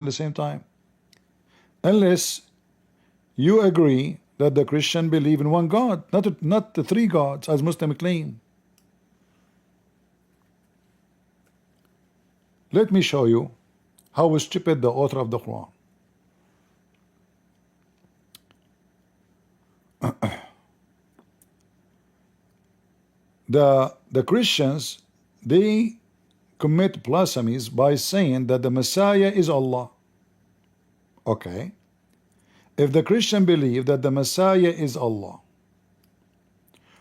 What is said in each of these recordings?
the same time, unless you agree that the Christian believe in one God, not the three gods as Muslim claim. Let me show you how stupid the author of the Quran. The Christians, they commit blasphemies by saying that the Messiah is Allah. Okay, if the Christian believe that the Messiah is Allah,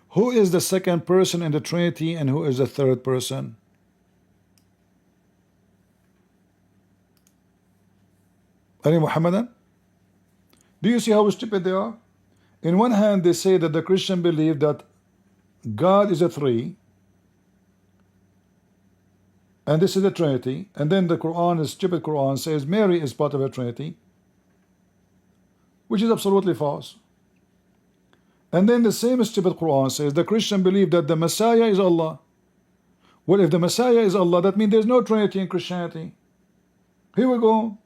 who is the second person in the Trinity and who is the third person? Ali Muhammadan? Do you see how stupid they are? In one hand, they say that the Christian believe that God is a three, and this is the Trinity, and then the Quran, the stupid Quran, says Mary is part of a Trinity, which is absolutely false. And then the same stupid Quran says the Christian believe that the Messiah is Allah. Well, if the Messiah is Allah, that means there's no Trinity in Christianity. Here we go.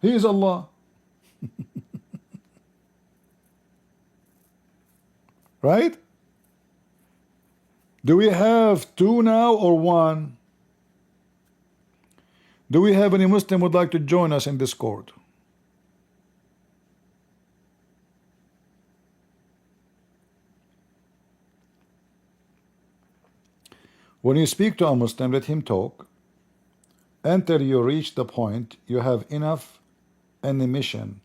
He is Allah. Right? Do we have two now or one? Do we have any Muslim would like to join us in Discord? When you speak to a Muslim, let him talk until you reach the point you have enough animation.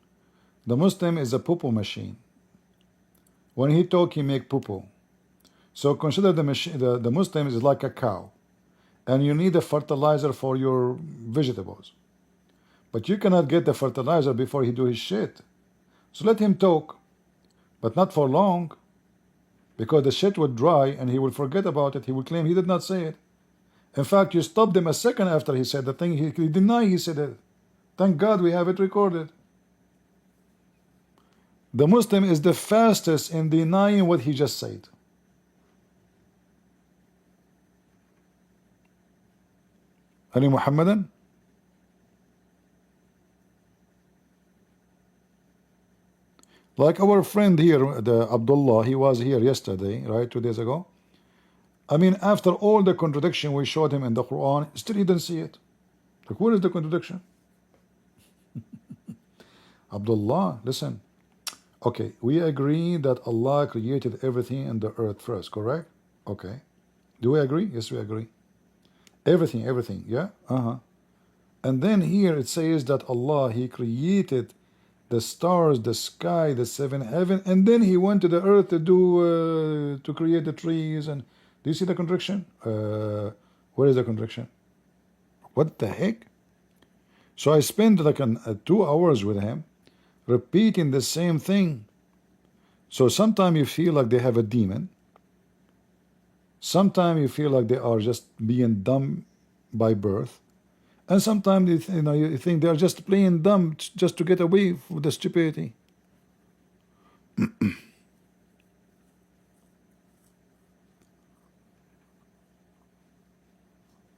The Muslim is a poo-poo machine. When he talk, he make poo-poo. So consider the machine, the Muslim is like a cow, and you need a fertilizer for your vegetables. But you cannot get the fertilizer before he do his shit. So let him talk, but not for long, because the shit would dry and he will forget about it. He will claim he did not say it. In fact, you stopped him a second after he said the thing. He denied he said it. Thank God we have it recorded. The Muslim is the fastest in denying what he just said. Ali Muhammadan? Like our friend here, the Abdullah, he was here yesterday, right, 2 days ago. I mean, after all the contradiction we showed him in the Quran, still he didn't see it. Like, where is the contradiction? Abdullah, listen. Okay, we agree that Allah created everything in the earth first, correct? Okay. Do we agree? Yes, we agree. Everything, yeah? And then here it says that Allah, He created the stars, the sky, the seven heaven, and then He went to the earth to do, to create the trees. And do you see the contradiction? Where is the contradiction? What the heck? So I spent like 2 hours with him, repeating the same thing. So sometimes you feel like they have a demon. Sometimes you feel like they are just being dumb by birth. And sometimes you think they are just playing dumb just to get away with the stupidity.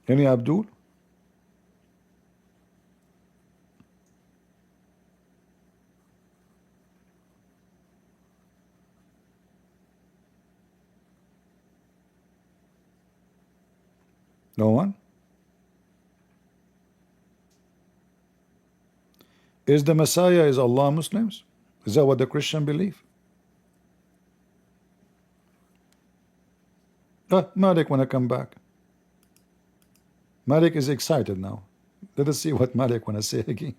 Any Abdul? No one? Is the Messiah is Allah Muslims? Is that what the Christian believe? Malik wanna come back. Malik is excited now. Let us see what Malik wanna say again.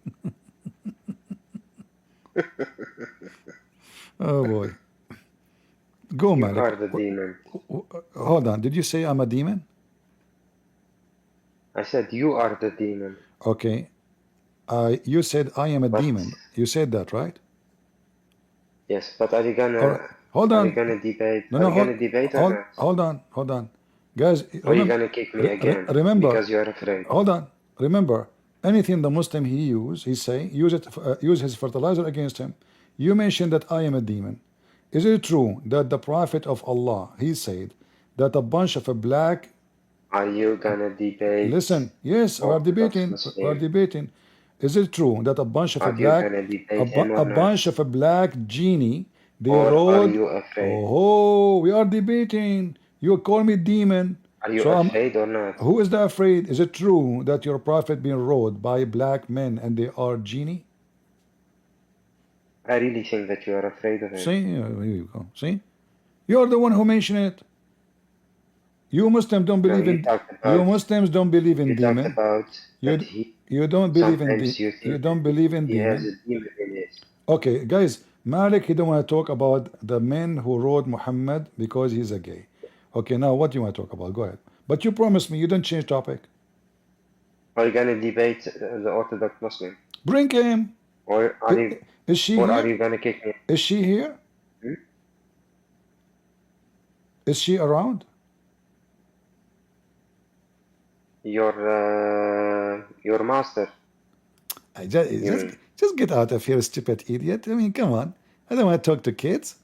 Oh boy. Go, You Malik. are the demon. Hold on. Did you say I'm a demon? I said you are the demon. Okay. You said I am a But demon. You said that, right? yes, but are you Or hold are you on. gonna debate? No, Are no, you gonna debate or not? hold on. Guys, Or are you gonna kick me again remember, because you're afraid? hold on. Remember, anything the Muslim he say, use his fertilizer against him. You mentioned that I am a demon. Is it true that the Prophet of Allah, he said that a bunch of a black, Are you gonna debate listen, yes, we are Orthodox debating, we are Muslim? debating. Is it true that a bunch of a Are you black, gonna debate him or a not? bunch of a black genie, they Or are rode? you afraid? Oh, we are debating. You call me demon. Are you So I'm. afraid or not? Who is the afraid? Is it true that your prophet being rode by black men and they are genie? I really think that you are afraid of him. See, here you go. See, you're the one who mentioned it. You Muslims don't No, believe you in. talked You about Muslims don't believe in you talked demon. about that You he you don't believe in sometimes you you think don't believe in he has demon. a demon in it. Okay, guys, Malik, he don't want to talk about the men who rode Muhammad because he's a gay. Okay, now what do you want to talk about? Go ahead. But you promised me you don't change topic. Are you gonna debate the Orthodox Muslim? Bring him. Or are you Is she or are here? you gonna kick me? Is she here? Hmm? Is she around? Your master, I you mean? just get out of here, stupid idiot. I mean, come on. I don't want to talk to kids.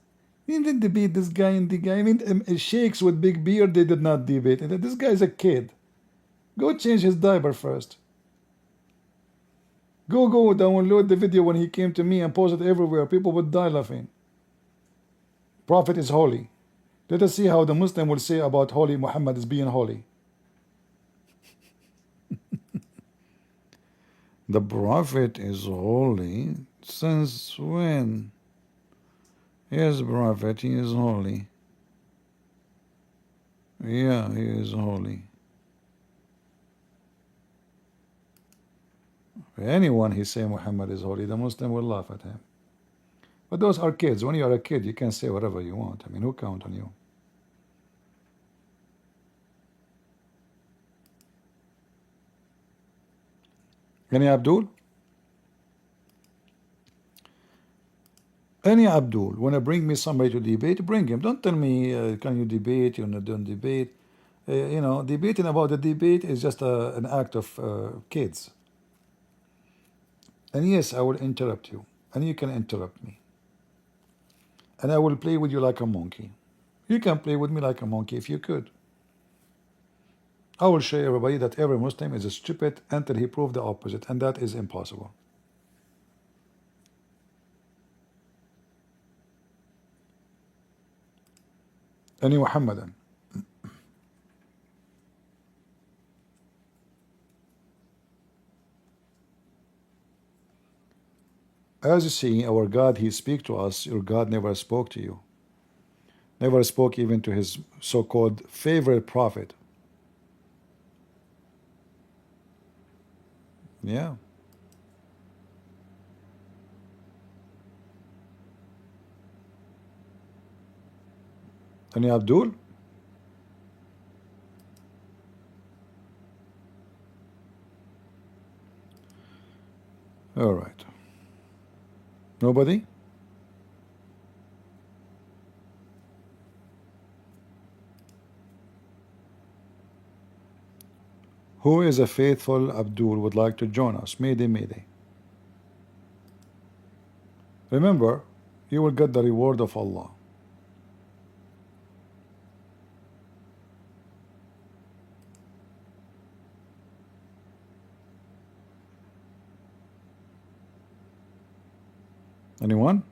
You didn't debate this guy and the guy. I mean, sheikhs with big beard, they did not debate. And this guy is a kid. Go change his diaper first. Go download the video when he came to me and post it everywhere. People would die laughing. Prophet is holy. Let us see how the Muslim will say about holy Muhammad as being holy. The Prophet is holy since when? Yes, Prophet, he is holy. Yeah, he is holy. Anyone he say Muhammad is holy, the Muslim will laugh at him. But those are kids. When you are a kid, you can say whatever you want. I mean, who count on you? Any Abdul? Any Abdul, want to bring me somebody to debate, bring him. Don't tell me, can you debate, you know, don't debate. You know, debating about the debate is just an act of kids. And yes, I will interrupt you. And you can interrupt me. And I will play with you like a monkey. You can play with me like a monkey if you could. I will show everybody that every Muslim is stupid until he proves the opposite. And that is impossible. Any Muhammadan. As you see, our God, He speaks to us. Your God never spoke to you. Never spoke even to His so-called favorite prophet. Yeah. Any Abdul? All right. Nobody? Who is a faithful Abdul would like to join us? Mayday, mayday. Remember, you will get the reward of Allah. Anyone?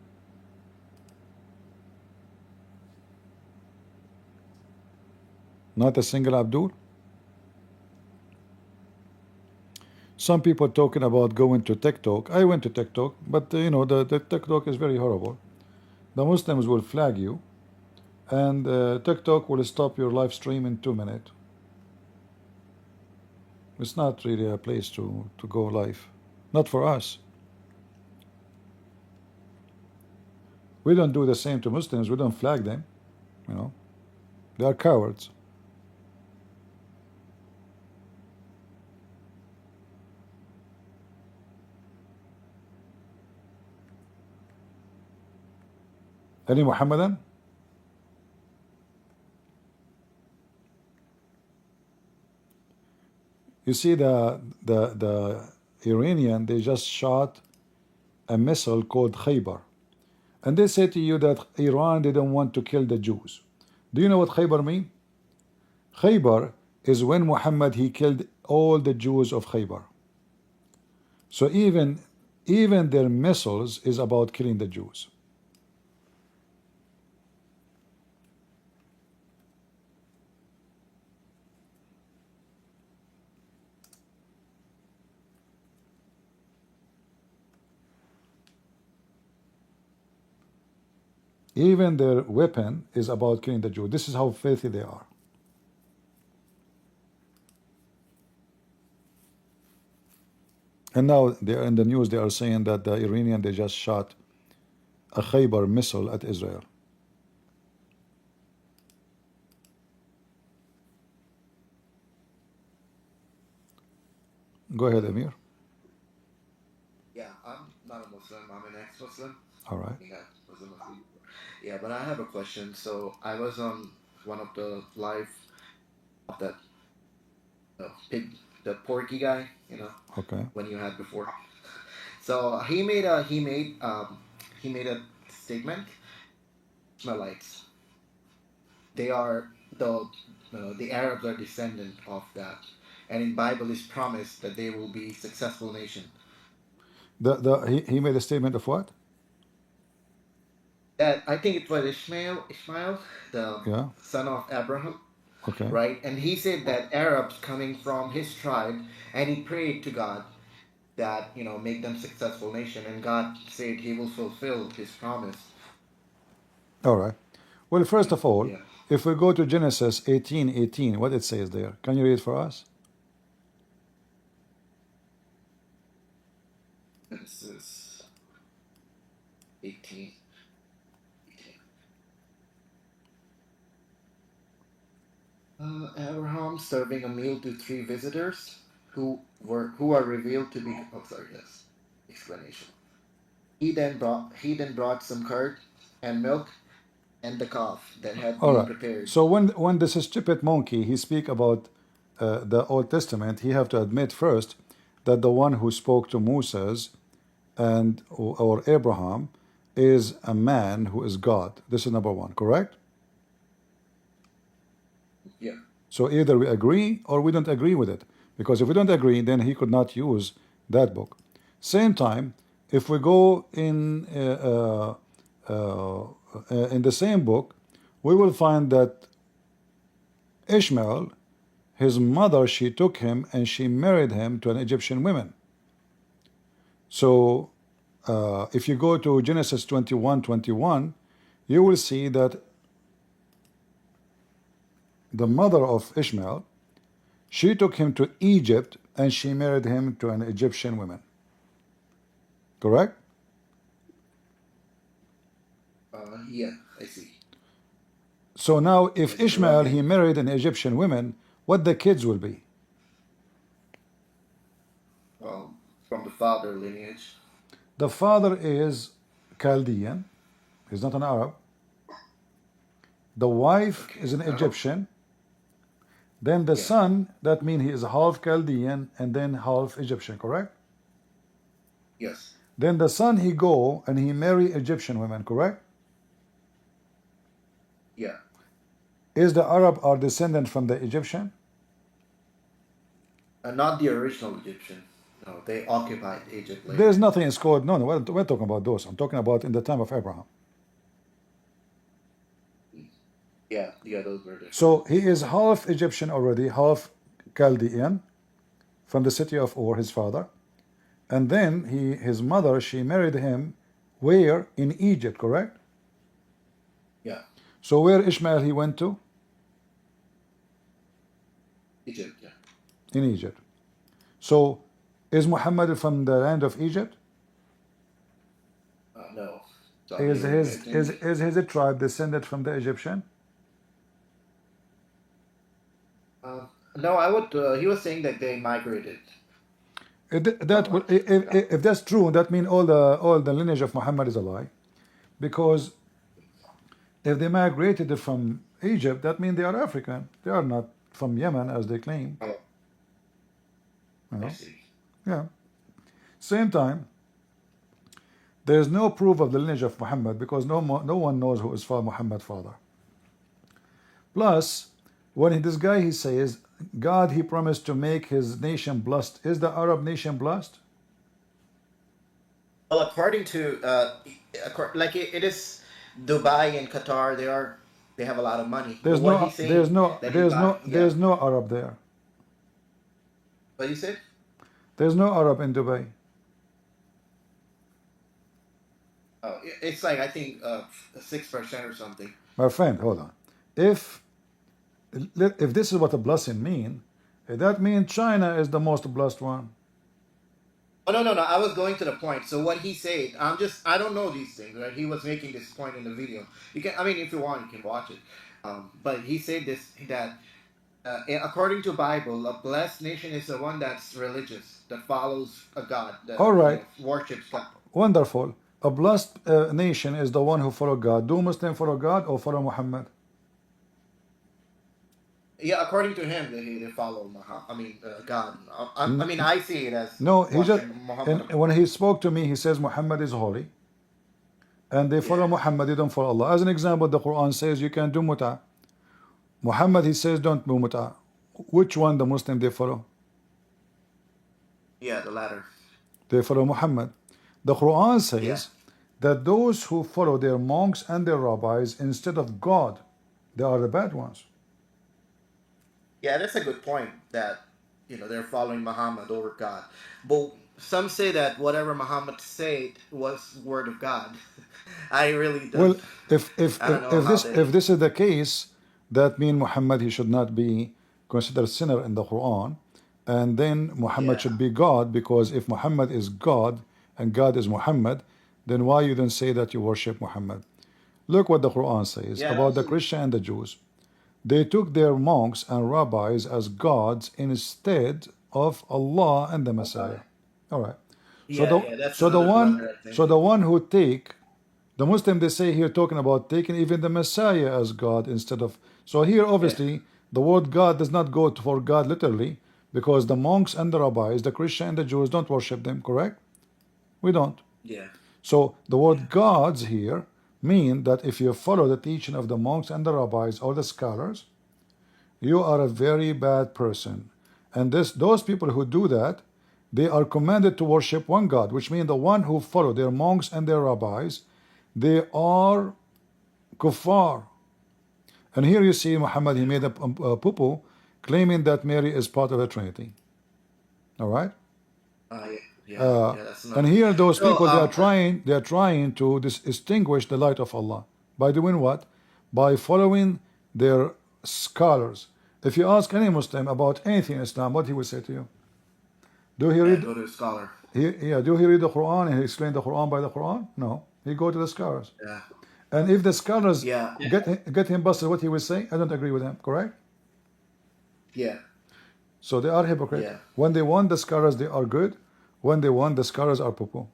Not a single Abdul? Some people talking about going to TikTok. I went to TikTok, but you know, the TikTok is very horrible. The Muslims will flag you, and TikTok will stop your live stream in 2 minutes. It's not really a place to go live. Not for us. We don't do the same to Muslims. We don't flag them. You know, they are cowards. Any Muhammadan? You see, the Iranian, they just shot a missile called Khaybar. And they say to you that Iran didn't want to kill the Jews. Do you know what Khaybar mean? Khaybar is when Muhammad, he killed all the Jews of Khaybar. So even their missiles is about killing the Jews. Even their weapon is about killing the Jew. This is how filthy they are. And now they are in the news. They are saying that the Iranian, they just shot a Khaybar missile at Israel. Go ahead, Amir. Yeah, I'm not a Muslim. I'm an ex-Muslim. All right. Yeah, Muslim. Yeah, but I have a question. So I was on one of the live of that pig, the porky guy, Okay. when you had before. So he made a statement. Ishmaelites, they are the Arabs are descendant of that, and in Bible is promised that they will be successful nation. He made a statement of what? That I think it was Ishmael, the Yeah. son of Abraham, Okay. right? And he said that Arabs coming from his tribe, and he prayed to God that make them successful nation, and God said He will fulfill His promise. All right. Well, first of all, Yeah. if we go to Genesis 18:18, what it says there, can you read for us? Genesis 18. Abraham serving a meal to 3 visitors who are revealed to be. Oh, sorry. Yes. Explanation. He then brought some curd and milk and the calf that had All been right. prepared. So when this stupid monkey he speak about the Old Testament, he have to admit first that the one who spoke to Moses and or Abraham is a man who is God. This is number one, correct? Yeah. So either we agree or we don't agree with it. Because if we don't agree, then he could not use that book. Same time, if we go in the same book, we will find that Ishmael, his mother, she took him and she married him to an Egyptian woman. So if you go to Genesis 21:21, you will see that the mother of Ishmael, she took him to Egypt and she married him to an Egyptian woman. Correct? Yeah, I see. So now if Yes, Ishmael, correct. he married an Egyptian woman, what the kids will be? Well, from the father lineage. The father is Chaldean, he's not an Arab. The wife Okay. is an I hope. Egyptian. Then the Yeah. son, that means he is half Chaldean and then half Egyptian, correct? Yes. Then the son, he go and he marry Egyptian women, correct? Yeah. Is the Arab are descendant from the Egyptian? Not the original Egyptian. No, they occupied Egypt later. There's nothing is called, no, we're talking about those. I'm talking about in the time of Abraham. Yeah, those were different. So he is half Egyptian already, half Chaldean from the city of Ur, his father. And then his mother, she married him where? In Egypt, correct? Yeah, So where Ishmael he went to? Egypt. Yeah. In Egypt. So is Muhammad from the land of Egypt? No. Is his tribe descended from the Egyptian? No, I would. He was saying that they migrated. If that's true, that means all the lineage of Muhammad is a lie, because if they migrated from Egypt, that means they are African. They are not from Yemen as they claim. Oh, You I know? see. Yeah. Same time, there is no proof of the lineage of Muhammad because no one knows who is Muhammad's father. Plus, when this guy he says God he promised to make his nation blessed, is the Arab nation blessed? Well, according to like it is Dubai and Qatar, they have a lot of money. But There's what no, he's saying that Dubai, yeah. there's no Arab there. What you said? There's no Arab in Dubai. Oh, it's like I think 6% or something. My friend, hold on. If if this is what a blessing mean, that means China is the most blessed one. Oh no. I was going to the point. So what he said, I don't know these things, right? He was making this point in the video. You can, I mean, if you want, you can watch it. But he said this that according to Bible, a blessed nation is the one that's religious, that follows a God, that All right, worships God. wonderful. A blessed nation is the one who follow God. Do Muslims follow God or follow Muhammad? Yeah, according to him, they follow God. I mean, I see it as No, he just, watching and Muhammad. when he spoke to me, he says Muhammad is holy, and they follow Yeah, Muhammad, they don't follow Allah. As an example, the Quran says you can do muta. Muhammad, he says don't do muta. Which one the Muslim they follow? yeah, the latter. They follow Muhammad. The Quran Yeah, says that those who follow their monks and their rabbis instead of God, they are the bad ones. yeah, that's a good point. That they're following Muhammad over God, but some say that whatever Muhammad said was word of God. I really don't. Well, if if I if, don't know if how this they. if this is the case, that means Muhammad he should not be considered sinner in the Quran, and then Muhammad Yeah, should be God, because if Muhammad is God and God is Muhammad, then why you don't say that you worship Muhammad? Look what the Quran says yeah, about the absolutely. Christian and the Jews. They took their monks and rabbis as gods instead of Allah and the Messiah. All right. So Yeah, yeah, that's so the another one blunder, I think. so the one who take the Muslim, they say here talking about taking even the Messiah as God instead of. So here Yeah, obviously the word God does not go for God literally, because the monks and the rabbis, the Christian and the Jews don't worship them. Correct? We don't. yeah, So the yeah, word gods here mean that if you follow the teaching of the monks and the rabbis or the scholars, you are a very bad person. And those people who do that, they are commanded to worship one God, which means the one who follow their monks and their rabbis, they are kuffar. And here you see Muhammad, he yeah. made a poo claiming that Mary is part of the Trinity. All right? Yeah, yeah, Uh, yeah. That's and another. here those So, people, they are trying to distinguish the light of Allah. By doing what? By following their scholars. If you ask any Muslim about anything in Islam, what he will say to you? Do he yeah, read? go to a scholar. Yeah. Do he read the Quran and he explain the Quran by the Quran? No. He go to the scholars. Yeah, And if the scholars yeah, get him busted, what he will say? I don't agree with him. Correct? yeah, So they are hypocrite. yeah. When they want the scholars, they are good. When they want the scholars, are poo.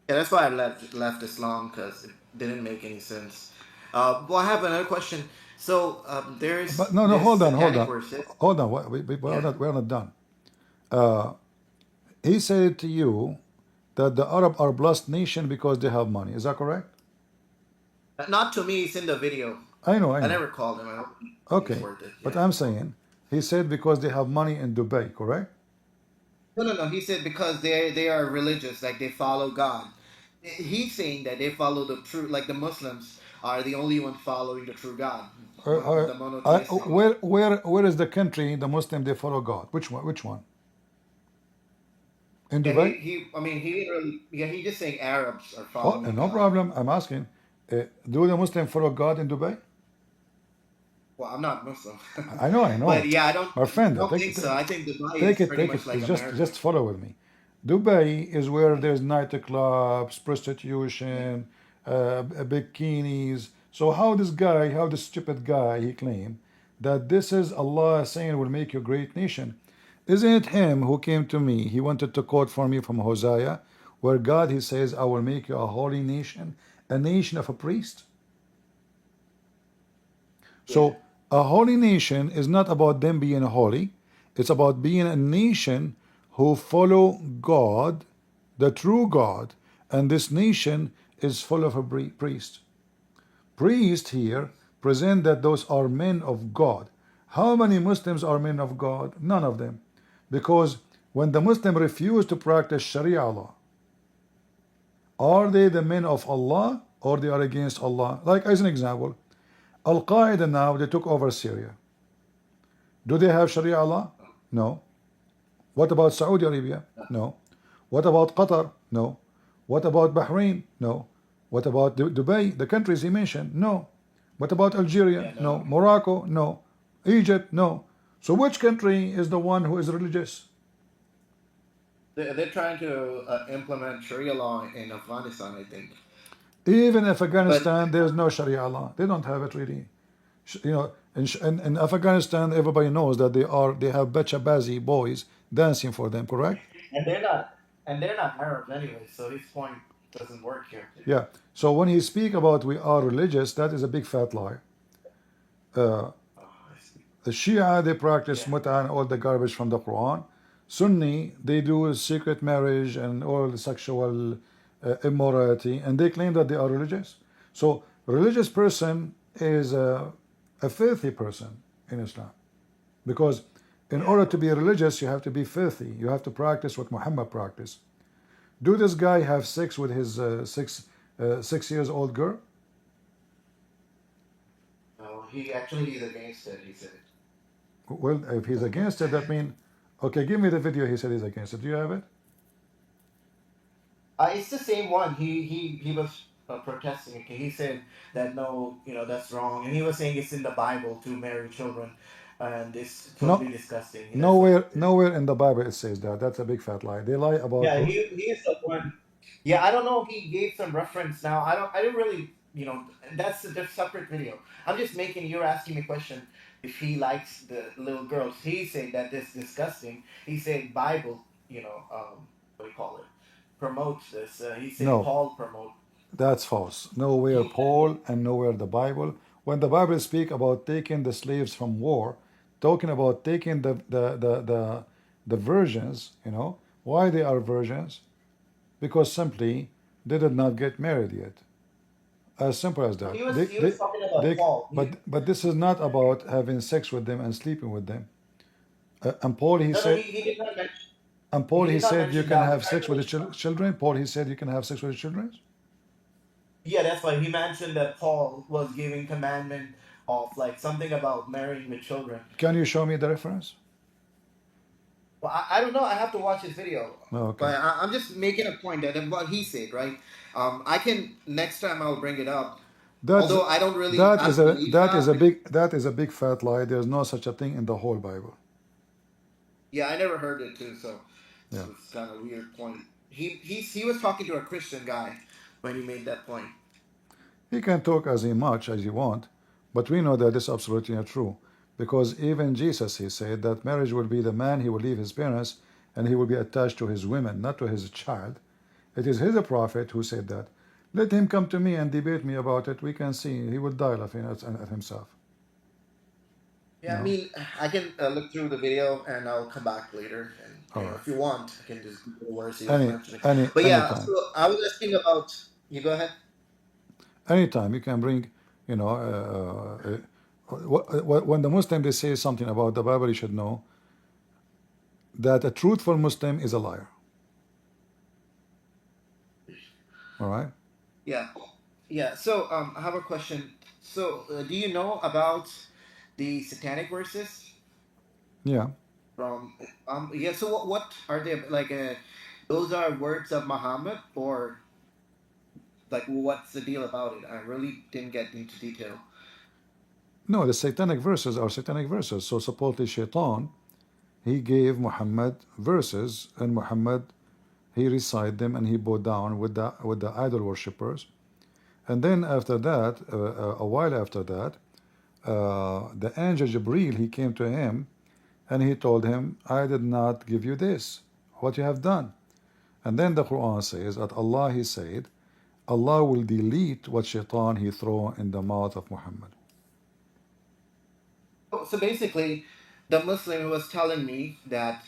Yeah, that's why I left Islam because it didn't make any sense. Well, I have another question. So there's But no, no, this hold on, hold satanic on, verses. hold on. Yeah, We're not done. He said to you that the Arab are blessed nation because they have money. Is that correct? not to me. It's in the video. I know, I I know. never called him. I don't think he's Okay, worth it. but Yeah. I'm saying he said because they have money in Dubai, correct? No. He said because they are religious, like they follow God. He's saying that they follow the true, like the Muslims are the only ones following the true God, the monotheistic God. Where is the country the Muslim they follow God? Which one? Which one? In Yeah, Dubai? I mean, he literally, yeah, he just saying Arabs are Oh, following no God. problem. I'm asking. Do the Muslim follow God in Dubai? Well, I'm not Muslim, I but know. yeah, My I friend, don't think so. I think Dubai take is it, pretty take it. much like Just America. follow with me. Dubai is where there's nightclubs, prostitution, bikinis. So how this stupid guy, he claimed that this is Allah saying will make you a great nation. Isn't it him who came to me? He wanted to quote for me from Hosea, where God he says, I will make you a holy nation, a nation of a priest. Yeah, So a holy nation is not about them being holy. It's about being a nation who follow God, the true God, and this nation is full of a priest. Priest here present that those are men of God. How many Muslims are men of God? None of them. Because when the Muslim refused to practice Sharia law, Are they the men of Allah or they are against Allah? Like as an example, Al-Qaeda now, they took over Syria. Do they have Sharia law? No. What about Saudi Arabia? No. What about Qatar? No. What about Bahrain? No. What about Dubai, the countries he mentioned? No. What about Algeria? Yeah, No. no. Morocco? No. Egypt? No. So which country is the one who is religious? They're trying to implement Sharia law in Afghanistan, I think. Even But Afghanistan, there's no Sharia law. They don't have it really. You know, in Afghanistan, everybody knows that they have Bachabazi boys dancing for them, correct? and they're not Arabs anyway, so his point doesn't work here. Yeah. So when he speak about we are religious, that is a big fat lie. Oh, I see. The Shia, they practice Yeah. mut'ah and all the garbage from the Quran. Sunni, they do secret marriage and all the sexual immorality, and they claim that they are religious. So religious person is a filthy person in Islam, because in order to be religious, you have to be filthy. You have to practice what Muhammad practiced. Do this guy have sex with his 6 years old girl? No, he actually is against it. He said. Well, if he's against it, that means, okay, give me the video he said he's against it. Do you have it? It's the same one. He was protesting. Okay, he said that no, that's wrong, and he was saying it's in the Bible to marry children, and it's totally No, disgusting. And that's why. nowhere in the Bible it says that. That's a big fat lie. They lie about. Yeah, he is the one. Yeah, I don't know if he gave some reference now. I didn't really, that's a separate video. I'm just making, you're asking me a question if he likes the little girls. He said that this disgusting. He said Bible, what do you call it? Promotes this. He said No, Paul promote. that's false. Nowhere He, Paul and nowhere the Bible. When the Bible speak about taking the slaves from war, talking about taking the virgins, why they are virgins? Because simply they did not get married yet. As simple as that. he was talking about They, Paul. but this is not about having sex with them and sleeping with them. And Paul, he No, said, he did not mention. and Paul, He he did not said you mention can that. have sex with the children. Paul, he said you can have sex with the children. Yeah, that's why he mentioned that Paul was giving commandment of like something about marrying with children. Can you show me the reference? Well, I don't know. I have to watch his video. Oh, okay. But I'm just making a point that what he said, right? I can next time I'll bring it up. That's Although I don't really that I is don't a believe that is a big fat lie. There's no such a thing in the whole Bible. Yeah, I never heard it too, so Yeah. it's kind of a weird point. He was talking to a Christian guy when he made that point. He can talk as much as you want, but we know that this is absolutely not true. Because even Jesus, he said that marriage will be the man, he will leave his parents and he will be attached to his women, not to his child. It is his prophet who said that. Let him come to me and debate me about it. We can see. He will die laughing at himself. Yeah, I No. mean, I can look through the video and I'll come back later. And All right. if you want, I can just go words he was Any mentioning. But yeah, anytime. so I was asking about. You go ahead. Anytime you can bring, when the Muslim they say something about the Bible, you should know that a truthful Muslim is a liar. All right. Yeah, yeah. So I have a question. So do you know about the satanic verses Yeah. from? Yeah. So what are they like? Those are words of Muhammad, or like what's the deal about it? I really didn't get into detail. No, the satanic verses are satanic verses. So supposedly Shaitan, he gave Muhammad verses, and Muhammad he recited them and he bowed down with the idol worshippers. And then after that, a while after that, the angel Jibril he came to him, and he told him, "I did not give you this. What you have done." And then the Quran says that Allah he said, Allah will delete what Shaitan he throw in the mouth of Muhammad. So basically, the Muslim was telling me that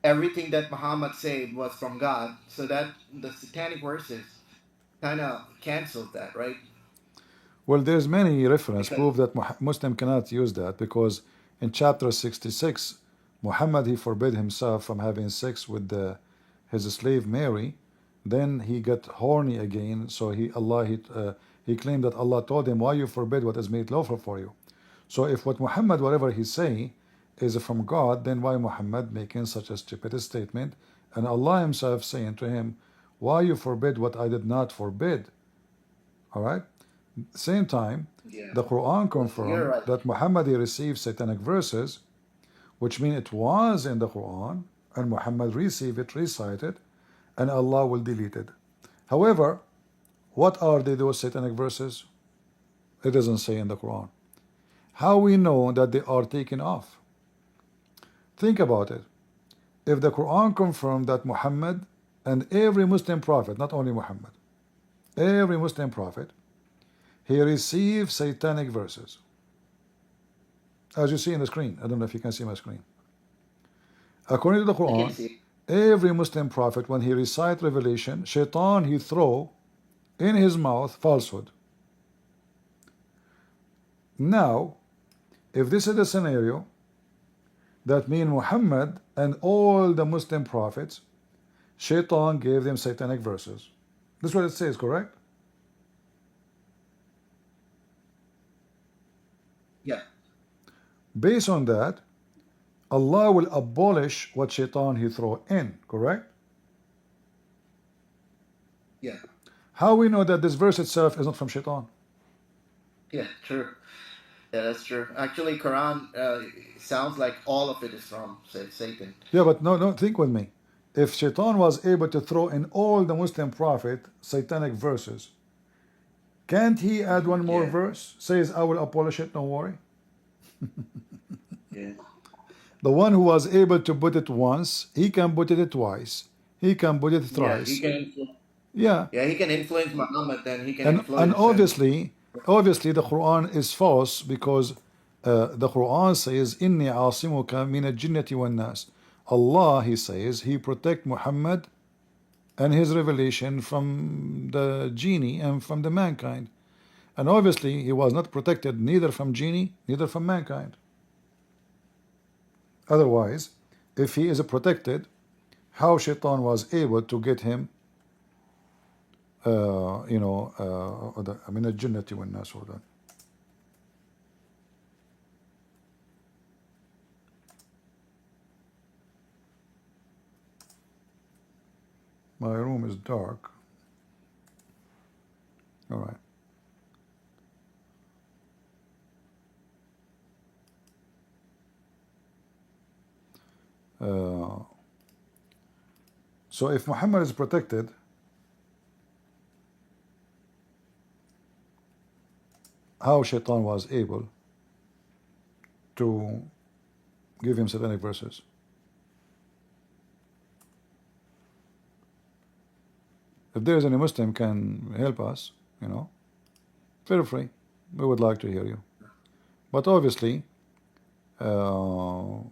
everything that Muhammad said was from God, so that the satanic verses kind of canceled that, right? Well, there's many reference Because prove that Muslim cannot use that, because in chapter 66, Muhammad he forbid himself from having sex with his slave Mary. then he got horny again. So he claimed that Allah told him, why you forbid what is made lawful for you? So if what Muhammad, whatever he say, is from God, then why Muhammad making such a stupid statement? And Allah himself saying to him, why you forbid what I did not forbid? All right. Same time, Yeah. the Quran You're confirmed right. that Muhammad he received satanic verses, which mean it was in the Quran, and Muhammad received it, recited, and Allah will delete it. However, what are they, those satanic verses? It doesn't say in the Quran. How we know that they are taken off? Think about it. If the Quran confirmed that Muhammad and every Muslim prophet, not only Muhammad, every Muslim prophet, he received satanic verses. As you see in the screen. I don't know if you can see my screen. According to the I can Quran, see. every Muslim prophet, when he recite revelation, shaitan he throw in his mouth falsehood. Now, if this is the scenario, that means Muhammad and all the Muslim prophets, shaitan gave them satanic verses. This is what it says, correct? Yeah. Based on that, Allah will abolish what shaitan he throw in, correct? Yeah. How we know that this verse itself is not from shaitan? Yeah. True. Yeah, that's true. Actually, Quran sounds like all of it is from Satan. Yeah, but no, think with me. If shaitan was able to throw in all the Muslim prophet satanic verses, can't he add one more Yeah. verse? Says, I will abolish it, don't worry. Yeah. The one who was able to put it once, he can put it twice. He can put it Yeah. He thrice. can. Yeah. Yeah, he can influence Muhammad, then he can And influence. obviously the Quran is false because the Quran says, Inni asimuka min al-jinnati wan nas. Allah, he says, he protect Muhammad and his revelation from the genie and from the mankind. And obviously he was not protected neither from genie, neither from mankind. Otherwise, if he is protected, how shaitan was able to get him من الجنة والناس هدى. My room is dark. All right. So if Muhammad is protected, how shaitan was able to give him satanic verses? If there is any Muslim can help us, feel free. We would like to hear you. But obviously, the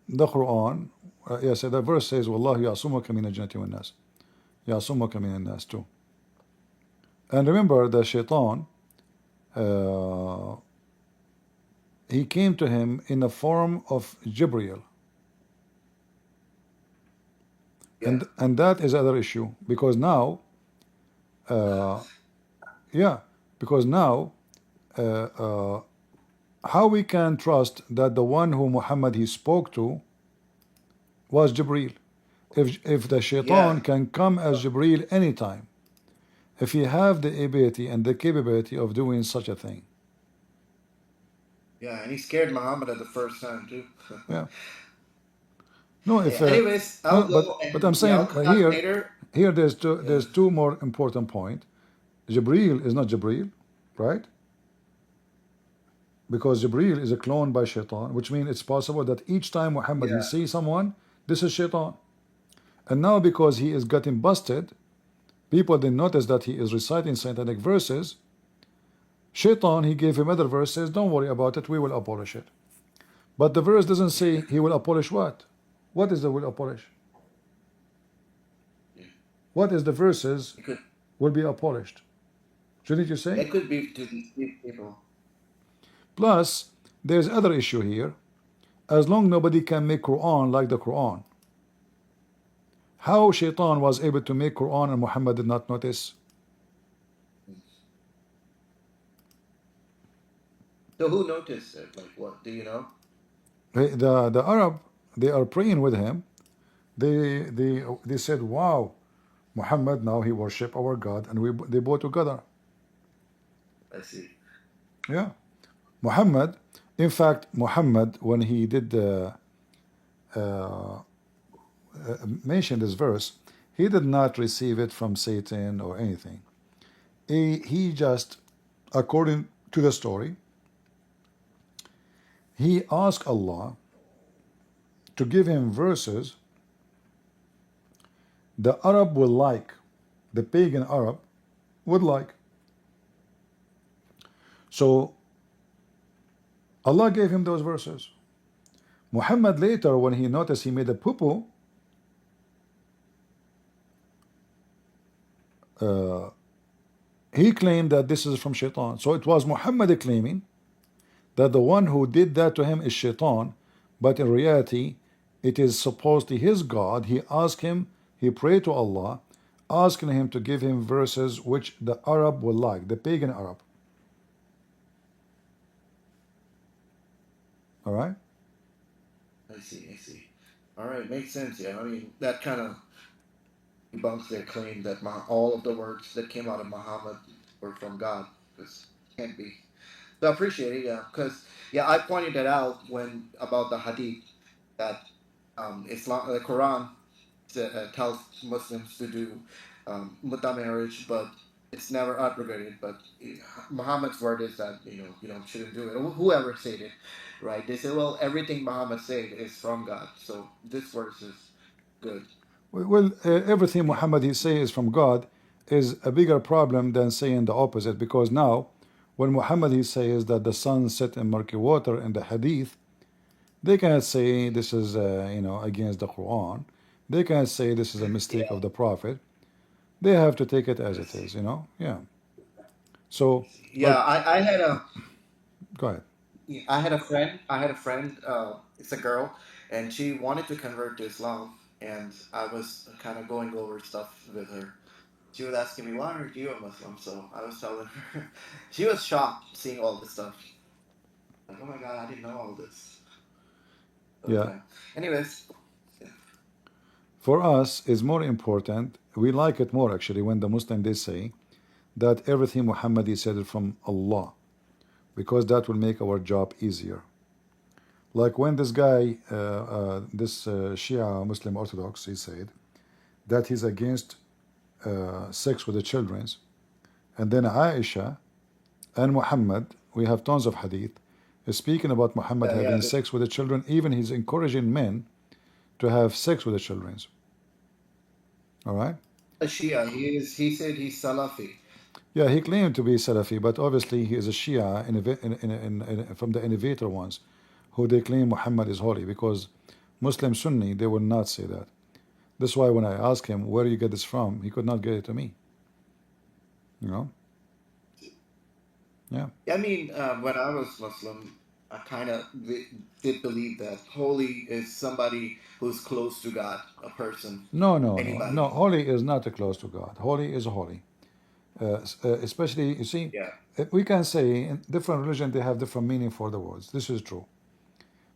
Quran, yes, the verse says, Wallahu ya'asumuka min al-jannati wan nas. Ya'asumuka min al-nas too. And remember, the shaitan, he came to him in the form of Jibreel. Yeah. And that is another issue, because now, how we can trust that the one who Muhammad he spoke to was Jibreel? If the shaitan can come as Jibreel anytime, if he have the ability and the capability of doing such a thing. Yeah, and he scared Muhammad at the first time too. Yeah. No, if anyways, I'll go but I'm saying later. here there's two more important point. Jibreel is not Jibreel, right? Because Jibreel is a clone by shaitan, which means it's possible that each time Muhammad he sees someone, this is shaitan. And now because he is getting busted, people didn't notice that he is reciting satanic verses. Shaitan, he gave him other verse, says, don't worry about it, we will abolish it. But the verse doesn't say he will abolish what? What is the will abolish? What is the verses will be abolished? Shouldn't you say? It could be to these people. Plus, there's other issue here. As long nobody can make Quran like the Quran, How Shaitan was able to make Quran and Muhammad did not notice? So who noticed it? Like, what do you know? The Arab, they are praying with him. They said, wow, Muhammad now he worship our God, and they both together. I see. Yeah, Muhammad. In fact, Muhammad, when he did mention this verse, he did not receive it from Satan or anything. He just, according to the story, he asked Allah to give him verses the Arab will like, the pagan Arab would like. So Allah gave him those verses. Muhammad later, when he noticed he made a poo-poo, he claimed that this is from Shaitan. So it was Muhammad claiming that the one who did that to him is Shaitan, but in reality, it is supposedly his God. He asked him, he prayed to Allah, asking him to give him verses which the Arab will like, the pagan Arab. All right? I see. I see. All right, makes sense. Yeah, I mean that kind of debunks their claim that all of the words that came out of Muhammad were from God. This can't be. So I appreciate it. Yeah, because yeah, I pointed that out when about the Hadith that Islam, the Quran tells Muslims to do mutta marriage, but it's never abrogated. But Muhammad's word is that you know shouldn't do it. Whoever said it, right? They say, well, everything Muhammad said is from God, so this verse is good. Well, everything Muhammad he say is from God is a bigger problem than saying the opposite, because now when Muhammad he says that the sun set in murky water in the hadith, they cannot say this is against the Quran. They cannot say this is a mistake of the Prophet. They have to take it as it is, Yeah. So, Yeah, but I had a go ahead. I had a friend. I had a friend. It's a girl, and she wanted to convert to Islam, and I was kind of going over stuff with her. She was asking me, "Why aren't you a Muslim?" So I was telling her. She was shocked seeing all this stuff. Like, oh my God, I didn't know all this. Yeah. Okay. Anyways, For us is more important. We like it more actually when the Muslim they say that everything Muhammad he said is from Allah, because that will make our job easier. Like when this guy, this Shia Muslim Orthodox, he said that he's against sex with the children, and then Aisha and Muhammad, we have tons of hadith, is speaking about Muhammad yeah, having sex with the children. Even he's encouraging men to have sex with the children. All right. the Shia. He said he's Salafi. Yeah, he claimed to be Salafi, but obviously he is a Shia from the innovator ones, who they claim Muhammad is holy, because Muslim Sunni, they will not say that. That's why when I asked him, where do you get this from, he could not get it to me. Yeah. I mean, when I was Muslim, I kind of did believe that holy is somebody who's close to God, a person, No, no, no, anybody. no. Holy is not close to God. Holy is holy. Especially, you see, Yeah. we can say in different religion they have different meaning for the words. This is true.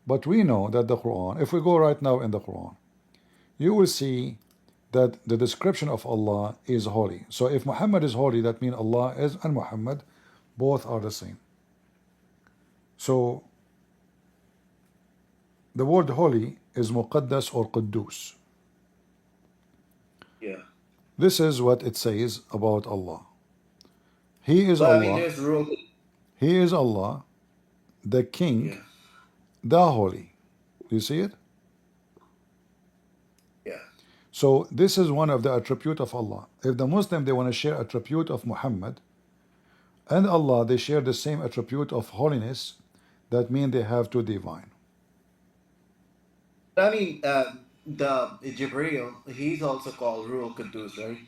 But we know that the Quran, if we go right now in the Quran, you will see that the description of Allah is holy. So if Muhammad is holy, that means Allah is and Muhammad both are the same. So the word holy is muqaddas or quddus. Yeah. This is what it says about Allah. He is But I mean, Allah. there's rule. He is Allah, the King, Yeah. the Holy. You see it? Yeah. So this is one of the attribute of Allah. If the Muslim they want to share attribute of Muhammad and Allah, they share the same attribute of holiness, that means they have two divine. I mean, the Jibreel, he's also called Ruh Qudus, right?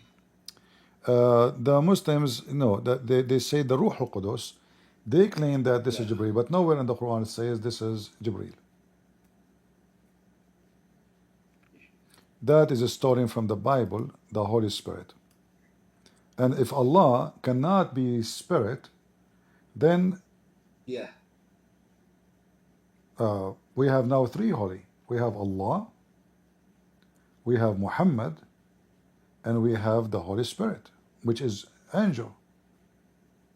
The Muslims, no, that they say the Ruh al-Qudus. They claim that this is Yeah. Jibreel, but nowhere in the Quran it says this is Jibreel. that is stolen from the Bible, the Holy Spirit. And if Allah cannot be Spirit, then Yeah. we have now three holy. We have Allah, we have Muhammad, and we have the Holy Spirit, which is angel.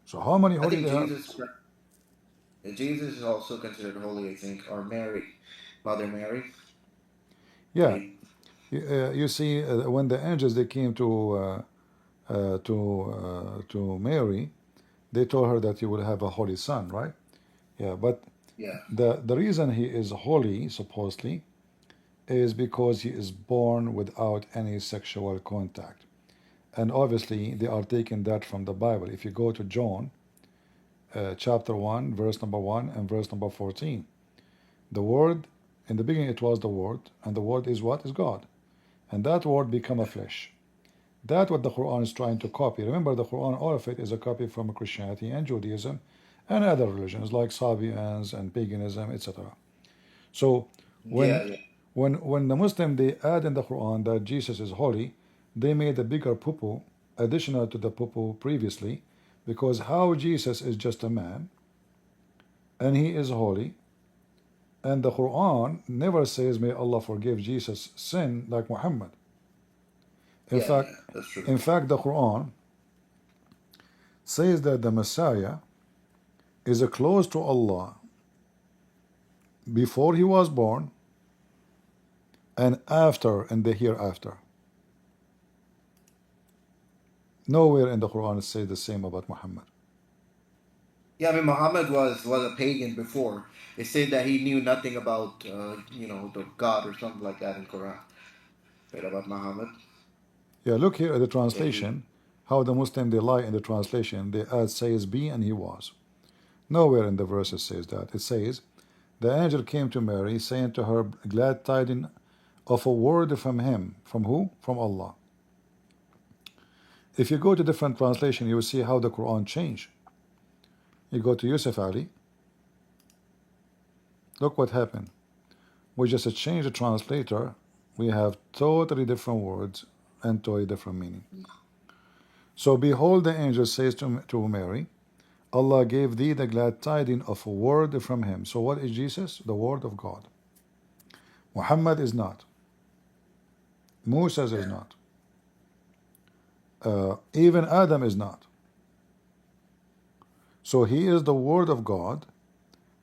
So how many I holy think they have? Jesus is also considered holy, I think, or Mary, Mother Mary, Yeah, right? you see, when the angels they came to Mary, they told her that you will have a holy son, right? Yeah, but Yeah. the reason he is holy, supposedly, is because he is born without any sexual contact. And obviously, they are taking that from the Bible. If you go to John chapter 1, verse number 1 and verse number 14, the Word, in the beginning it was the Word, and the Word is what? Is God. And that Word become a flesh. That's what the Quran is trying to copy. Remember, the Quran, all of it is a copy from Christianity and Judaism and other religions like Sabians and paganism, etc. So when Yeah, yeah. when the Muslim they add in the Quran that Jesus is holy, they made a bigger poo additional to the poo previously, because how Jesus is just a man and he is holy, and the Quran never says may Allah forgive Jesus sin like Muhammad. In Yeah, fact, yeah, that's true. the Quran says that the Messiah is close to Allah before he was born and after in the hereafter. Nowhere in the Quran it says the same about Muhammad. Yeah, I mean, Muhammad was a pagan before. They say that he knew nothing about, the God or something like that in Quran, right, about Muhammad. Yeah, look here at the That he, translation, how the Muslim they lie in the translation. They add says be and he was. Nowhere in the verse it says that. It says, the angel came to Mary, saying to her, glad tidings of a word from him. From who? From Allah. If you go to different translation, you will see how the Quran changed. You go to Yusuf Ali, look what happened. We just changed the translator. We have totally different words and totally different meaning. So behold, the angel says to Mary, Allah gave thee the glad tidings of a word from him. So what is Jesus? The word of God. Muhammad is not. Moses is yeah. not. Even Adam is not. So he is the word of God,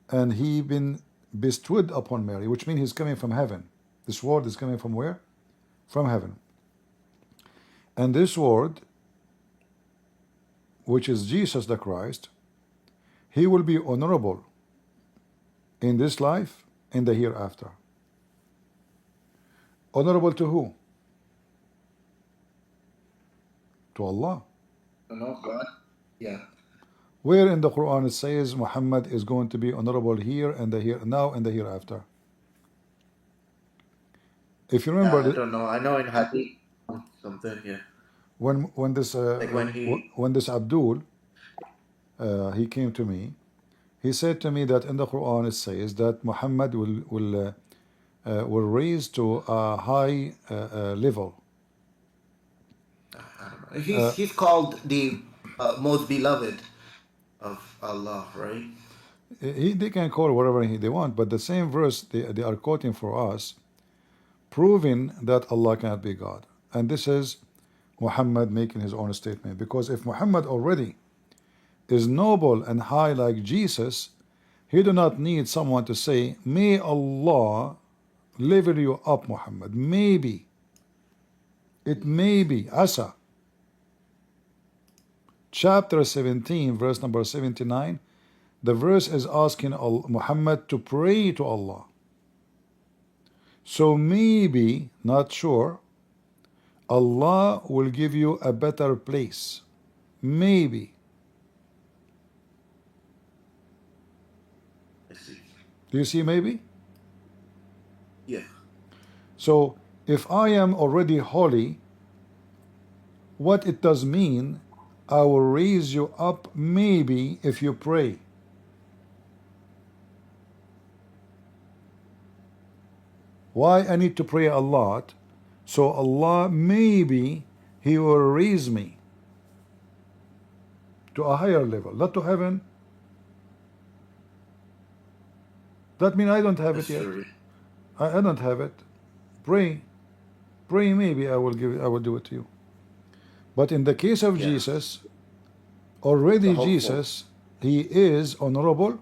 and he been bestowed upon Mary, which means he's coming from heaven. This word is coming from where? From heaven. And this word, which is Jesus the Christ, he will be honorable in this life, in the hereafter. Honorable to who? To Allah. No, God. Yeah. Where in the Quran it says Muhammad is going to be honorable here and the here now and the hereafter? If you remember I that don't know. I know in Hadith something. Yeah. when this Like when he. when this Abdul he came to me, he said to me that in the Quran it says that Muhammad will raise to a high level. I don't know. He's called the most beloved of Allah, right? They can call whatever they want, but the same verse they are quoting for us, proving that Allah cannot be God. And this is Muhammad making his own statement. Because if Muhammad already is noble and high like Jesus, he do not need someone to say, may Allah level you up, Muhammad. Maybe. It may be. Asa. Chapter 17, verse number 79. The verse is asking Muhammad to pray to Allah. So maybe, not sure, Allah will give you a better place. Maybe. I see. Do you see maybe? Yeah. So if I am already holy, what it does mean, I will raise you up maybe if you pray. Why I need to pray a lot? So Allah, maybe He will raise me to a higher level, not to heaven. That means I don't have That's it yet. true. I don't have it. Pray, pray. Maybe I will give it. I will do it to you. But in the case of Yeah. Jesus, The already hopeful. Jesus, He is honorable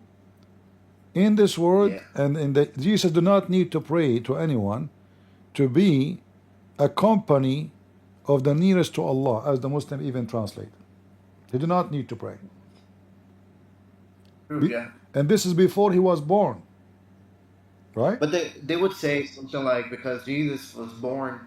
in this world, Yeah. and in the Jesus do not need to pray to anyone to be a company of the nearest to Allah, as the Muslim even translate. He do not need to pray. True. Yeah. And this is before he was born, right? But they would say something like, because Jesus was born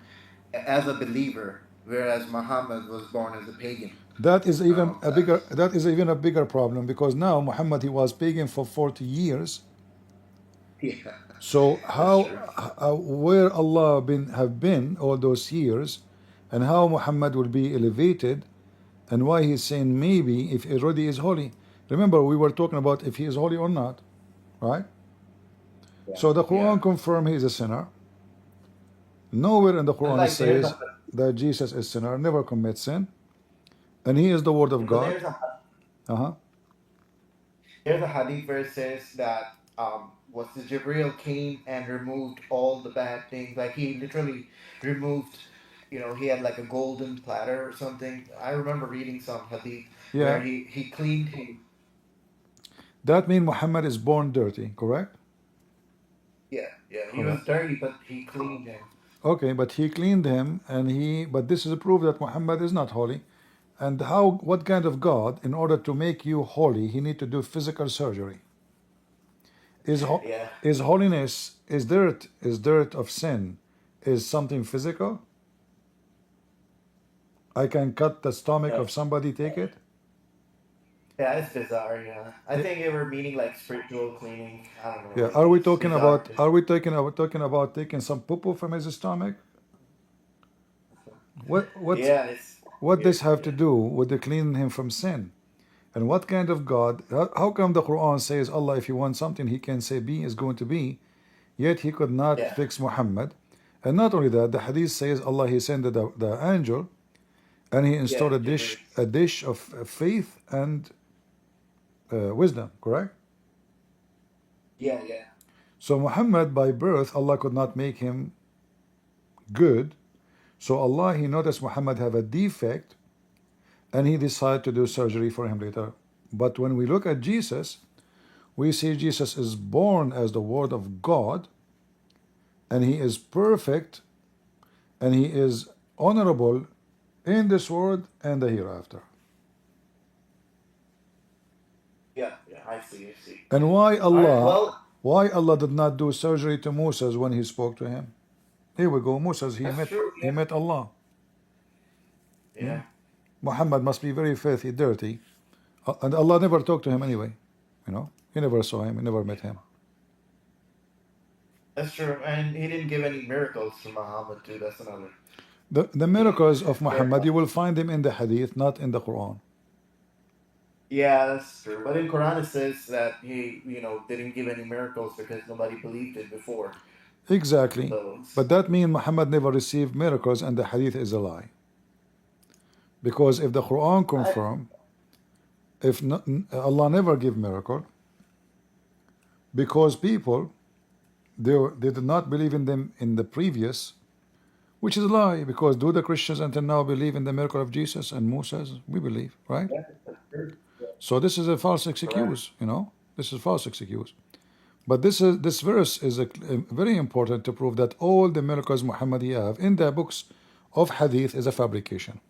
as a believer, whereas Muhammad was born as a pagan. That is even a bigger. That's That is even a bigger problem, because now Muhammad, he was pagan for 40 years. yeah. So That's true. where Allah have been all those years, and how Muhammad will be elevated, and why he's saying maybe if he already is holy. Remember, we were talking about if he is holy or not, right? Yeah. So the Quran Yeah. confirms he is a sinner. Nowhere in the And Quran it like there's says that Jesus is sinner, never commits sin, and he is the word of but God. there's a hadith where it says that was the Jibril came and removed all the bad things. Like he literally removed, he had like a golden platter or something. I remember reading some hadith where Yeah, he cleaned him. that means Muhammad is born dirty, correct? Yeah, yeah. He Correct. was dirty, but he cleaned him. Okay, but he cleaned him, and but this is a proof that Muhammad is not holy. And what kind of God, in order to make you holy, he need to do physical surgery? Yeah. Is holiness, is dirt of sin, is something physical? I can cut the stomach of somebody, take it? Yeah, it's bizarre. Yeah, I think they were meaning like spiritual cleaning. I don't know. Yeah. Are we It's talking bizarre. about? Are we talking about taking some poo from his stomach? Yeah, it's What this have to yeah. do with the cleaning him from sin? And what kind of God? How come the Quran says Allah, if you want something, He can say be is going to be, yet He could not Yeah. fix Muhammad? And not only that, the Hadith says Allah, He sent the angel, and He installed Yeah, a dish of faith and wisdom. Correct? yeah, yeah. So Muhammad, by birth, Allah could not make him good. So Allah, He noticed Muhammad have a defect, and He decided to do surgery for him later. But when we look at Jesus, we see Jesus is born as the Word of God, and He is perfect, and He is honorable in this world and the hereafter. Yeah, yeah. I see. And why All right. Allah? Well, Why Allah did not do surgery to Moses when He spoke to him? Here we go. Moses, that's true. he met Allah. Yeah. Muhammad must be very filthy, dirty, and Allah never talked to him anyway. He never saw him. He never met him. That's true. And he didn't give any miracles to Muhammad too. That's another. The miracles of Muhammad, you will find them in the Hadith, not in the Quran. Yeah, that's true. But in Quran it says that he, didn't give any miracles because nobody believed it before. Exactly. So But that means Muhammad never received miracles, and the Hadith is a lie. Because if the Quran confirm, if not, Allah never give miracle, because people they did not believe in them in the previous, which is a lie. Because do the Christians until now believe in the miracle of Jesus and Moses? We believe, right? yeah, that's true. So this is a false excuse. This is false excuse. But this verse is very important to prove that all the miracles Muhammad have in the books of Hadith is a fabrication.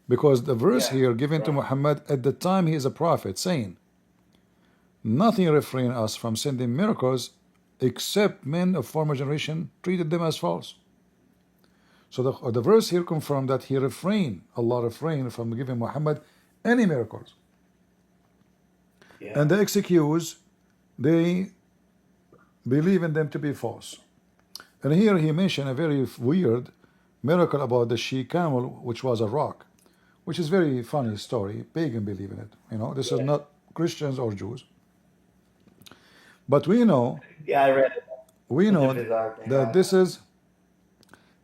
Because the verse Yeah. here given to Muhammad at the time he is a prophet, saying, nothing refrain us from sending miracles except men of former generation treated them as false. So the verse here confirmed that Allah refrained from giving Muhammad any miracles. Yeah. And the excuse, they believe in them to be false. And here he mentioned a very weird miracle about the she camel, which was a rock, which is very funny story. Pagan believe in it. This is not Christians or Jews. But we know Yeah, I read it. we It's a know bizarre thing. that this is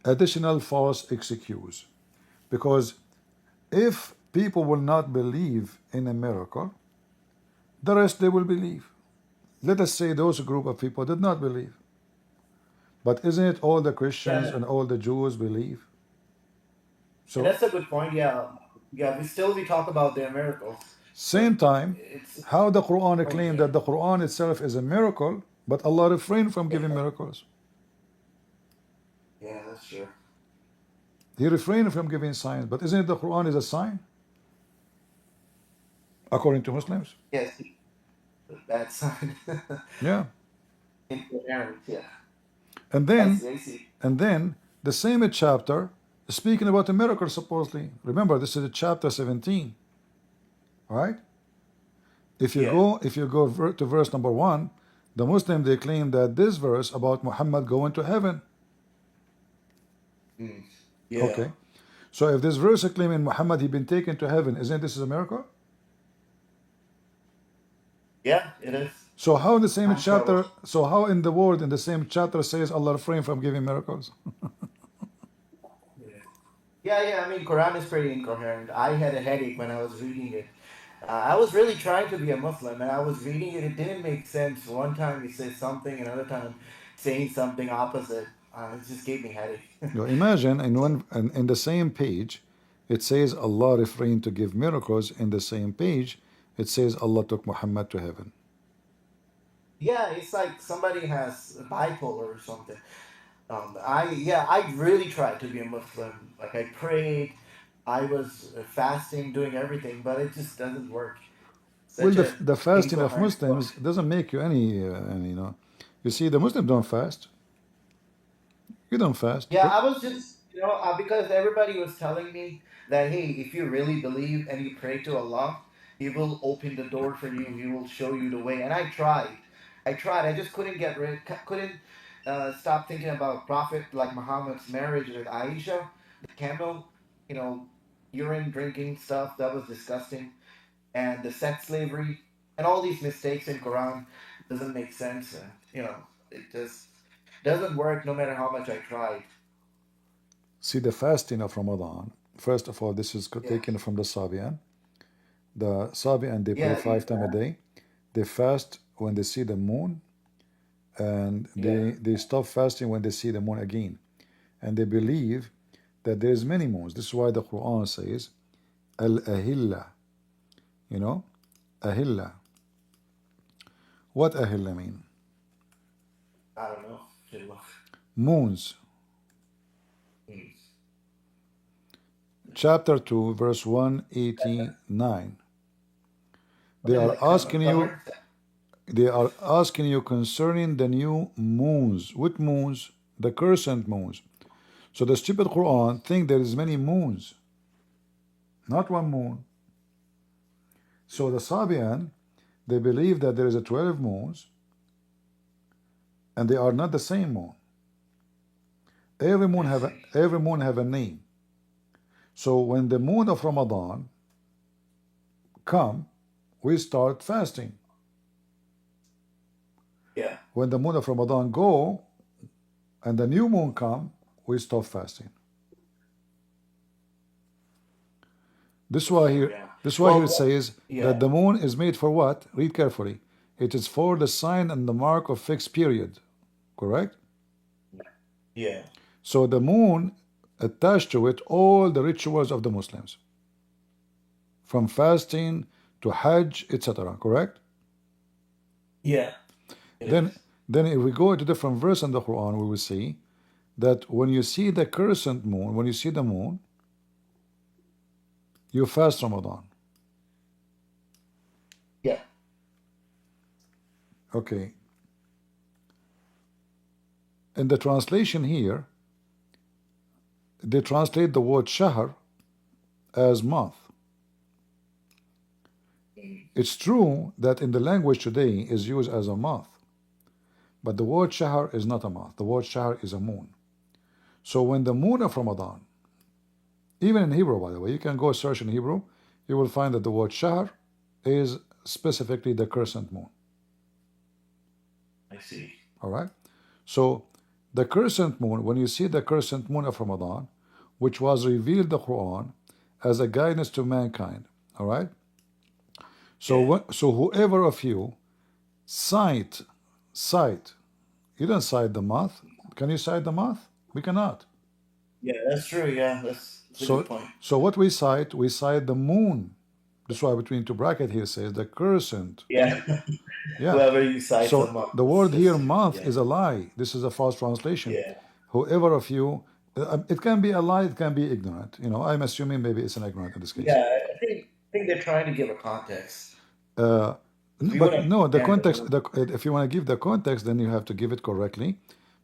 additional false excuse. Because if people will not believe in a miracle, the rest they will believe. Let us say those group of people did not believe. But isn't it all the Christians Yeah, and all the Jews believe? and So that's a good point. Yeah, yeah. We talk about their miracles, but same time, it's how the Quran claimed okay. that the Quran itself is a miracle, but Allah refrained from giving miracles. Yeah, that's true. He refrained from giving signs. But isn't it the Quran is a sign? According to Muslims? Yes, that sign. Yeah. Incoherent. Yeah, And I then see. I see. And then the same chapter is speaking about a miracle supposedly. Remember, this is chapter 17, right? Yeah. If you go to verse number 1, the Muslim they claim that this verse about Muhammad going to heaven. Mm. Yeah. Okay. So if this verse is claiming Muhammad he been taken to heaven, isn't this a miracle? Yeah, it is. So how in the same I'm trouble. chapter, so how in the word in the same chapter says Allah refrain from giving miracles? Yeah. Yeah, yeah. I mean, Quran is pretty incoherent. I had a headache when I was reading it. I was really trying to be a Muslim, and I was reading it. It didn't make sense. One time he says something, another time saying something opposite. It just gave me headache. You imagine in the same page, it says Allah refrained to give miracles. In the same page, it says Allah took Muhammad to heaven. Yeah, it's like somebody has bipolar or something. I really tried to be a Muslim. Like I prayed, I was fasting, doing everything, but it just doesn't work. Well, Such a the fasting of incoherent book. Muslims doesn't make you any you know. You see, the Muslims don't fast. You don't fast. Yeah, I was just, because everybody was telling me that, hey, if you really believe and you pray to Allah, He will open the door for you. He will show you the way. And I tried. I tried. I just couldn't stop thinking about Prophet like Muhammad's marriage with Aisha, the camel, you know, urine drinking stuff that was disgusting, and the sex slavery, and all these mistakes in Quran doesn't make sense. It just doesn't work no matter how much I tried. See, the fasting of Ramadan. First of all, this is Yeah. taken from the Sabian. The Sabian they pray Yeah, 5 times a day. They fast when they see the moon, and yeah, they stop fasting when they see the moon again. And they believe that there's many moons. This is why the Quran says al-ahilla. You know, ahilla. What ahilla mean? I don't know. It was- Moons. mm. Chapter 2, verse 189. They What is are it, asking you Qamar? they are asking you concerning the new moons. What moons? The crescent moons. So the stupid Quran think there is many moons, not one moon. So the Sabian, they believe that there is a 12 moons, and they are not the same moon. Every moon I see. every moon have a name. So when the moon of Ramadan come, we start fasting. Yeah. When the moon of Ramadan go and the new moon come, we stop fasting. This is why here Yeah. this is why here it Well, says yeah. that the moon is made for what? Read carefully. It is for the sign and the mark of fixed period. Correct? Yeah. So the moon attached to it all the rituals of the Muslims. From fasting to Hajj, etc. Correct? Yeah. It Then is. then if we go to different verse in the Quran, we will see that when you see the crescent moon, when you see the moon, you fast Ramadan. Yeah. Okay. In the translation here, they translate the word shahr as month. It's true that in the language today is used as a month, but the word shahr is not a month. The word shahr is a moon. So when the moon of Ramadan, even in Hebrew, by the way, you can go search in Hebrew, you will find that the word shahr is specifically the crescent moon. I see. All right. So The crescent moon, when you see the crescent moon of Ramadan, which was revealed the Quran as a guidance to mankind, all right? So, so whoever of you cite, you don't cite the month. Can you cite the month? We cannot. Yeah, that's true. Yeah, that's a So, good point. so what we cite the moon. That's why between two brackets here says the crescent. Yeah. Yeah. Whoever you cite So them up, the word it's here, just- month, yeah. is a lie. This is a false translation. Yeah. Whoever of you, it can be a lie, it can be ignorant. You know, I'm assuming maybe it's an ignorant in this case. Yeah, I think they're trying to give a context. We But wouldn't no, the handle context. it. If you want to give the context, then you have to give it correctly.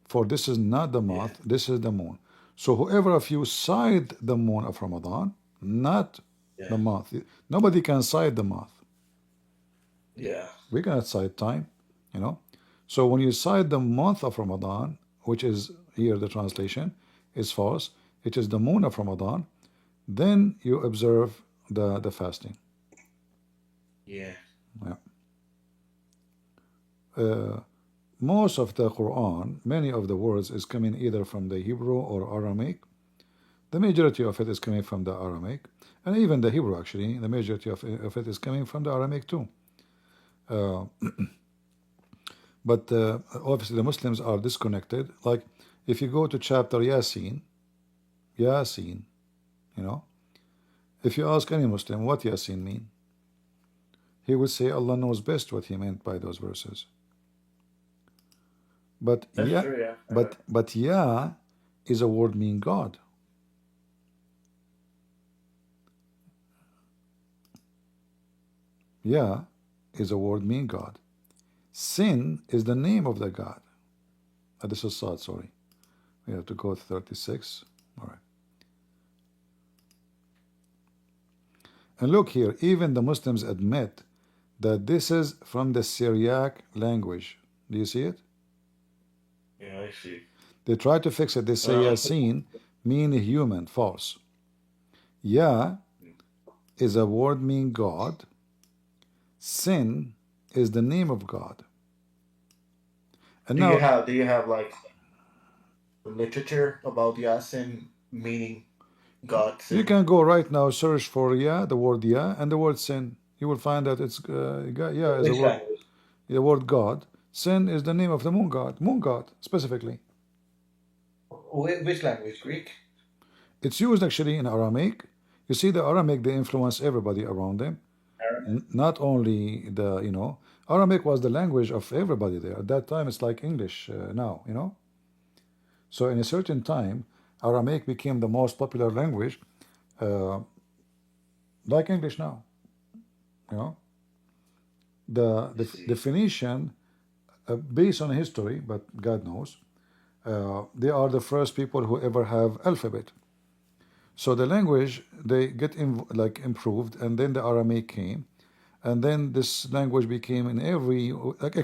For this is not the month, this is the moon. So whoever of you cite the moon of Ramadan, not Yeah. the month. Nobody can cite the month. Yeah. We cannot cite time, you know. So when you cite the month of Ramadan, which is here the translation is false, it is the moon of Ramadan, then you observe the fasting. Yeah. Most of the Quran, many of the words is coming either from the Hebrew or Aramaic. The majority of it is coming from the Aramaic, and even the Hebrew actually, the majority of it is coming from the Aramaic too. But obviously the Muslims are disconnected. Like if you go to chapter Yasin, you know, if you ask any Muslim what Yasin mean, he would say Allah knows best what he meant by those verses. But That's yeah, true, yeah. but Ya is a word mean God. Ya is a word mean God. Sin is the name of the God. This is Sad, sorry. We have to go to 36. All right. And look here, even the Muslims admit that this is from the Syriac language. Do you see it? Yeah, I see. They try to fix it. They say Yasin mean human. False. Ya is a word mean God. Sin is the name of God. And now, Do you have like literature about Yasin meaning God? you can go right now, search for Ya, the word Ya, and the word sin. You will find that it's Ya is the word God. Sin is the name of the moon god specifically. Which language? Greek? It's used actually in Aramaic. You see, the Aramaic, they influence everybody around them. Not only the, you know, Aramaic was the language of everybody there. At that time, it's like English now, you know. So in a certain time, Aramaic became the most popular language, like English now, you know. The Phoenician, based on history, but God knows, they are the first people who ever have alphabet. So the language, they get like improved, and then the Aramaic came, and then this language became in every, like